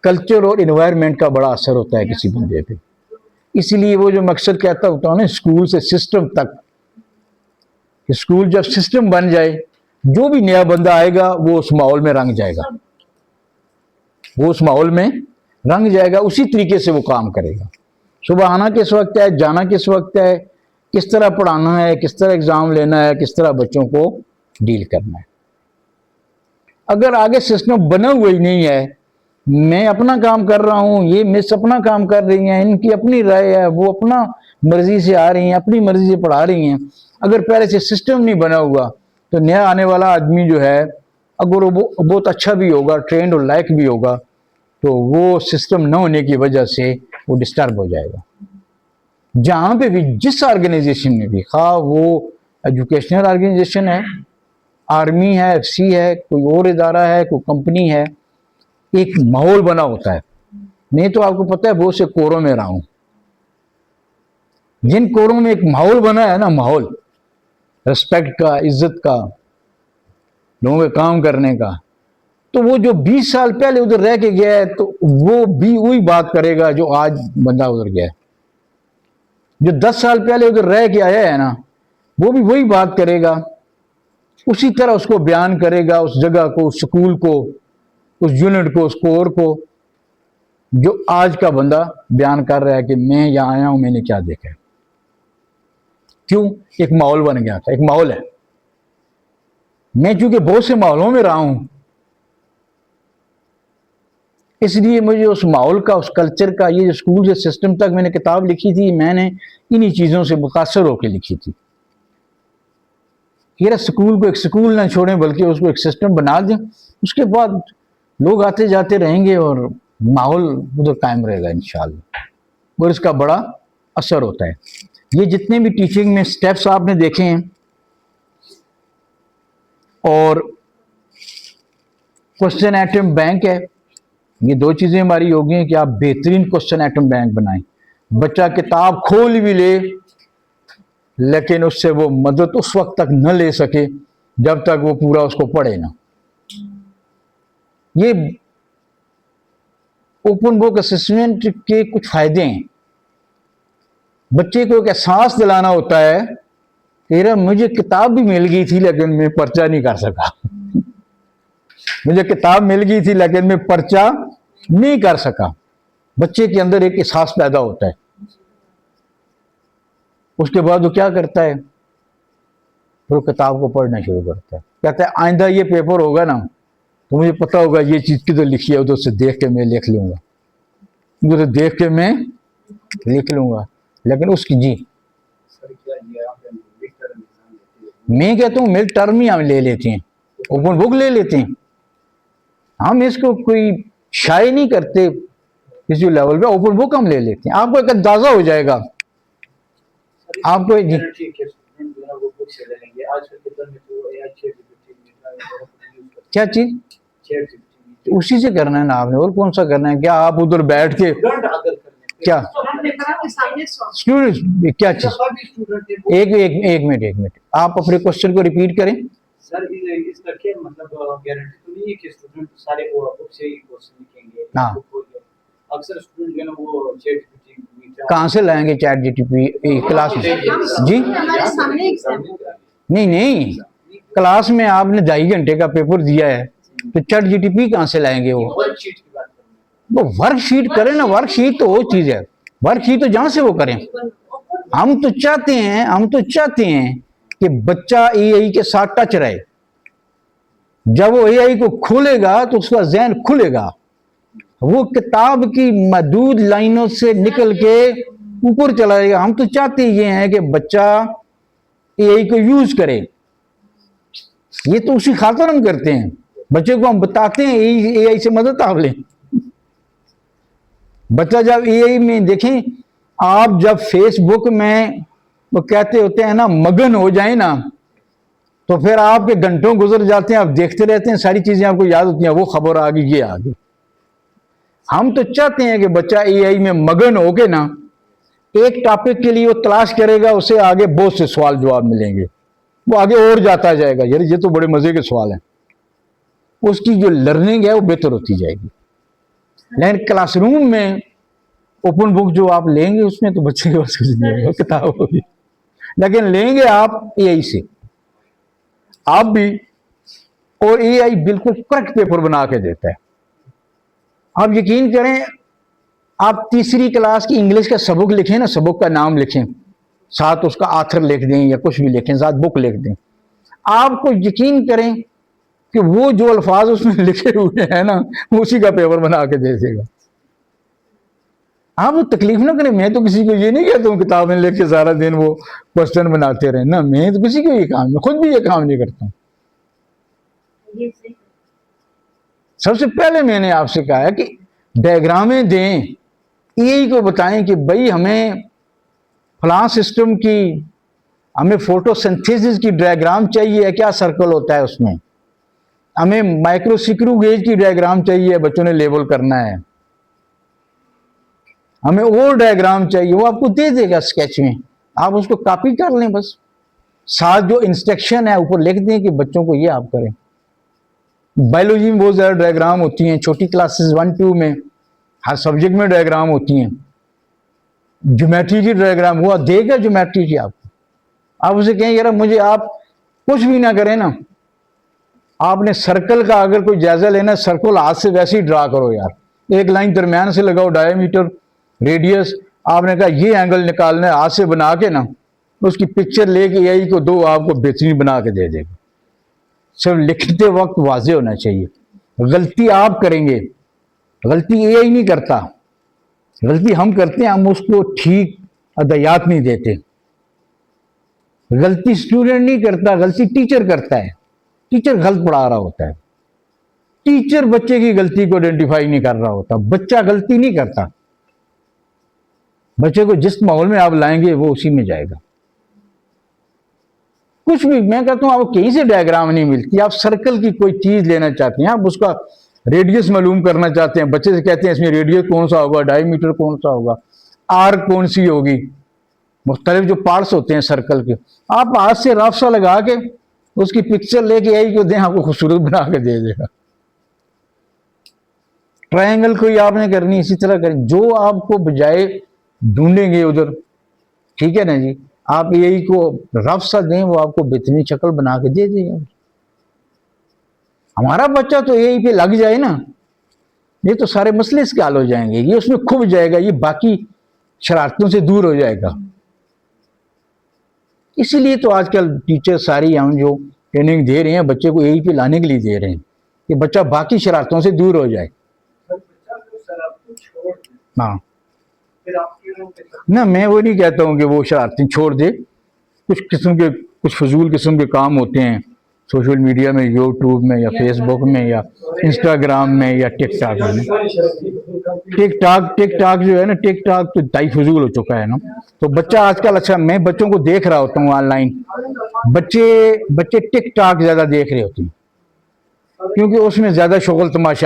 Culture और environment का बड़ा असर होता है किसी बंदे पे। इसलिए वो जो मकसद कहता होता है ना, स्कूल से सिस्टम तक, स्कूल जब सिस्टम बन जाए, जो भी नया बंदा आएगा वो उस माहौल में रंग जाएगा, वो उस माहौल में रंग जाएगा, उसी तरीके से वो काम करेगा। सुबह आना किस वक्त है, जाना किस वक्त है, किस तरह पढ़ाना है, किस तरह एग्जाम लेना है, किस तरह बच्चों को डील करना है। अगर आगे सिस्टम बना हुआ ही नहीं है, मैं अपना काम कर रहा हूं, ये मिस अपना काम कर रही हैं, इनकी अपनी राय है, वो अपना मर्जी से आ रही हैं, अपनी मर्जी से पढ़ा रही हैं, अगर पहले से सिस्टम नहीं बना हुआ तो नया आने वाला आदमी जो है, अगर वो बहुत अच्छा भी होगा, ट्रेंड और लायक भी होगा, तो वो सिस्टम न होने की वजह से वो डिस्टर्ब हो जाएगा। जहां पे भी, जिस ऑर्गेनाइजेशन में भी, खा वो एजुकेशनल ऑर्गेनाइजेशन है, आर्मी है, एफसी है, कोई और इदारा है, कोई कंपनी है, एक माहौल बना होता है। नहीं तो आपको पता है, बहुत से कोरों में रहा हूं, जिन कोरों में एक माहौल बना है ना, माहौल रिस्पेक्ट का, इज्जत का, लोगों के काम करने का, तो वो जो 20 साल पहले उधर रह के गया है, तो वो भी वही बात करेगा जो आज बंदा उधर गया है। जो 10 साल पहले उधर रह के आया है ना, वो भी वही बात करेगा, उसी तरह उसको बयान करेगा, उस जगह को, उस स्कूल को, उस यूनिट को, उस कोर को, जो आज का बंदा बयान कर रहा है कि मैं यहां आया हूं, मैंने क्या देखा है। क्यों? एक माहौल बन गया था, एक माहौल है। मैं चूंकि बहुत से माहौलों में रहा हूं, इसलिए मुझे उस माहौल का, उस कल्चर का, ये जो स्कूल से सिस्टम तक मैंने किताब लिखी थी, मैंने इन्हीं चीजों से मुतासर होकर लिखी थी। ये स्कूल को एक स्कूल ना छोड़ें, बल्कि उसको एक सिस्टम बना दें, उसके बाद लोग आते जाते रहेंगे और माहौल उधर कायम रहेगा इंशाअल्लाह, और इसका बड़ा असर होता है। ये जितने भी टीचिंग में स्टेप्स आपने देखे हैं, और क्वेश्चन आइटम बैंक है, ये दो चीजें हमारी होगी हैं कि आप बेहतरीन क्वेश्चन आइटम बैंक बनाएं। बच्चा किताब खोल भी ले, लेकिन उससे वो मदद उस वक्त तक न ले सके जब तक वो पूरा उसको पढ़े ना। ये ओपन बुक असेसमेंट के कुछ फायदे हैं। बच्चे को एक एहसास दिलाना होता है, तेरा मुझे किताब भी मिल गई थी लेकिन मैं पर्चा नहीं कर सका मुझे किताब मिल गई थी लेकिन मैं पर्चा नहीं कर सका। बच्चे के अंदर एक एहसास पैदा होता है। उसके बाद वो क्या करता है, वो किताब को पढ़ना शुरू करता है। कहता है आइंदा ये पेपर होगा ना, तो मुझे पता होगा ये चीज किधर लिखी है, उधर से देख के मैं लिख लूंगा, उधर देख के मैं लिख लूंगा। लेकिन उसकी जी, मैं कहता हूँ मिड टर्म ही हम ले लेते हैं, ओपन बुक ले लेते हैं, हम इसको कोई शाये नहीं करते किसी लेवल पे, ओपन बुक हम ले लेते हैं। आपको एक अंदाजा हो जाएगा, आपको क्या चीज उसी से करना है ना आपने, और कौन सा करना है? क्या आप उधर बैठ के क्या स्टूडेंट क्या चीज? एक मिनट आप अपने क्वेश्चन को रिपीट करें। सर इसका क्या मतलब, गारंटी तो नहीं है कि स्टूडेंट सारे बुक से ही क्वेश्चन लिखेंगे? हाँ, अक्सर स्टूडेंट जो है ना वो चैट जीपीटी कहाँ से लाएंगे? चैट जीपीटी क्लास में जी? नहीं, क्लास में आपने 2.5 घंटे का पेपर दिया है, तो चैट जीपीटी कहाँ से लाएंगे? वो वर्कशीट करें ना, वर्कशीट तो वो चीज है, वर्कशीट तो जहां से वो करें। हम तो चाहते हैं कि बच्चा एआई के साथ टच रहे। जब वो एआई को खोलेगा तो उसका ज़हन खुलेगा, वो किताब की महदूद लाइनों से निकल के ऊपर चला जाएगा। हम तो चाहते ये हैं कि बच्चा एआई को यूज करे, ये तो उसी खातिर हम करते हैं। बच्चे को हम बताते हैं एआई से मदद आप लें। बच्चा जब एआई में देखें, आप जब फेसबुक में वो कहते होते हैं ना मगन हो जाए ना, तो फिर आपके घंटों गुजर जाते हैं, आप देखते रहते हैं, सारी चीजें आपको याद होती हैं, वो खबर आ गई, ये आ गई। हम तो चाहते हैं कि बच्चा एआई में मगन हो के ना, एक टॉपिक के लिए वो तलाश करेगा, उसे आगे बहुत से सवाल जवाब मिलेंगे, वो आगे और जाता जाएगा, यार ये तो बड़े मजे के सवाल हैं, उसकी जो लर्निंग है वो बेहतर होती जाएगी। लेकिन क्लासरूम में ओपन बुक जो आप लेंगे उसमें तो बच्चे के पास कुछ नहीं होगा, किताब होगी। लेकिन लेंगे आप एआई से, आप भी, और एआई बिल्कुल करेक्ट पेपर बना के देता है। आप यकीन करें, आप तीसरी क्लास की इंग्लिश का सबक लिखें ना, सबक का नाम लिखें, साथ उसका आथर लिख दें या कुछ भी लिखें, साथ बुक लिख दें, आपको यकीन करें कि वो जो अल्फाज उसमें लिखे हुए हैं ना, उसी का पेपर बना के दे देगा। आप वो तकलीफ ना करें। मैं तो किसी को ये नहीं कहता हूँ किताबें लेके सारा दिन वो क्वेश्चन बनाते रहे ना, मैं तो किसी को ये काम, मैं खुद भी ये काम नहीं करता हूँ। सबसे पहले मैंने आपसे कहा है कि डायग्रामें दें, एआई को बताएं कि भाई हमें फलां सिस्टम की, हमें फोटोसिंथेसिस की डायग्राम चाहिए, क्या सर्कल होता है उसमें, हमें माइक्रो सिक्रू गेज की डायग्राम चाहिए, बच्चों ने लेबल करना है, हमें और डायग्राम चाहिए, वो आपको दे देगा स्केच में, आप उसको कॉपी कर लें बस, साथ जो इंस्ट्रक्शन है ऊपर लिख दें कि बच्चों को ये आप करें। बायोलॉजी में बहुत ज़्यादा डायग्राम होती हैं, छोटी क्लासेस 1-2 में हर सब्जेक्ट में डायग्राम होती हैं। ज्योमेट्री की डायग्राम वो देगा, ज्योमेट्री की आपको, आप उसे कहें यार मुझे आप कुछ भी ना करें ना, आपने सर्कल का अगर कोई जायजा लेना, सर्कल हाथ से वैसे ही ड्रा करो यार, एक लाइन दरमियान से लगाओ, डायमीटर, रेडियस, आपने कहा ये एंगल निकालना है, हाथ से बना के ना उसकी पिक्चर लेके एआई को दो, आपको बेहतरीन बना के दे देगा। सिर्फ लिखते वक्त वाजे होना चाहिए। गलती आप करेंगे, गलती एआई नहीं करता, गलती हम करते हैं, हम उसको ठीक हदायत नहीं देते। गलती स्टूडेंट नहीं करता, गलती टीचर करता है, टीचर गलत पढ़ा रहा होता है, टीचर बच्चे की गलती को आइडेंटिफाई नहीं कर रहा होता, बच्चा गलती नहीं करता। बच्चे को जिस माहौल में आप लाएंगे वो उसी में जाएगा। कुछ भी, मैं कहता हूं आपको कहीं से डायग्राम नहीं मिलती, आप सर्कल की कोई चीज लेना चाहते हैं, आप उसका रेडियस मालूम करना चाहते हैं, बच्चे से कहते हैं इसमें रेडियस कौन सा होगा, डायमीटर कौन सा होगा, आर्क कौन सी होगी, मुख्तलिफ जो पार्ट्स होते हैं सर्कल के, आप हाथ से रफ सा लगा के उसकी पिक्चर लेके आई को दें, आपको खूबसूरत बना के दे देगा। ट्रायंगल कोई आपने करनी इसी तरह करें, जो आपको बजाय ढूंढेंगे उधर, ठीक है ना जी, आप यही को रफ सा दें, वो आपको बेहतरीन शक्ल बना के दे देगा। हमारा बच्चा तो यही पे लग जाए ना, ये तो सारे मसले इसके हल हो जाएंगे, ये उसमें खुब जाएगा, ये बाकी शरारतों से दूर हो जाएगा। इसीलिए तो आजकल टीचर सारी हम जो ट्रेनिंग दे रहे हैं बच्चे को यही पे लाने के लिए दे रहे हैं कि बच्चा बाकी शरारतों से दूर हो जाए। हाँ ना, मैं वो नहीं कहता हूँ कि वो शरारती छोड़ दे, कुछ किस्म के, कुछ फजूल किस्म के काम होते हैं सोशल मीडिया में, यूट्यूब में या फेसबुक में या इंस्टाग्राम में या टिकटॉक में। टिकटॉक जो है ना, टिकटॉक तो दाई फजूल हो चुका है ना, तो बच्चा आजकल, अच्छा मैं बच्चों को देख रहा होता हूँ ऑनलाइन, बच्चे टिकटॉक ज्यादा देख रहे होते हैं क्योंकि उसमें ज्यादा शुगल तमाशा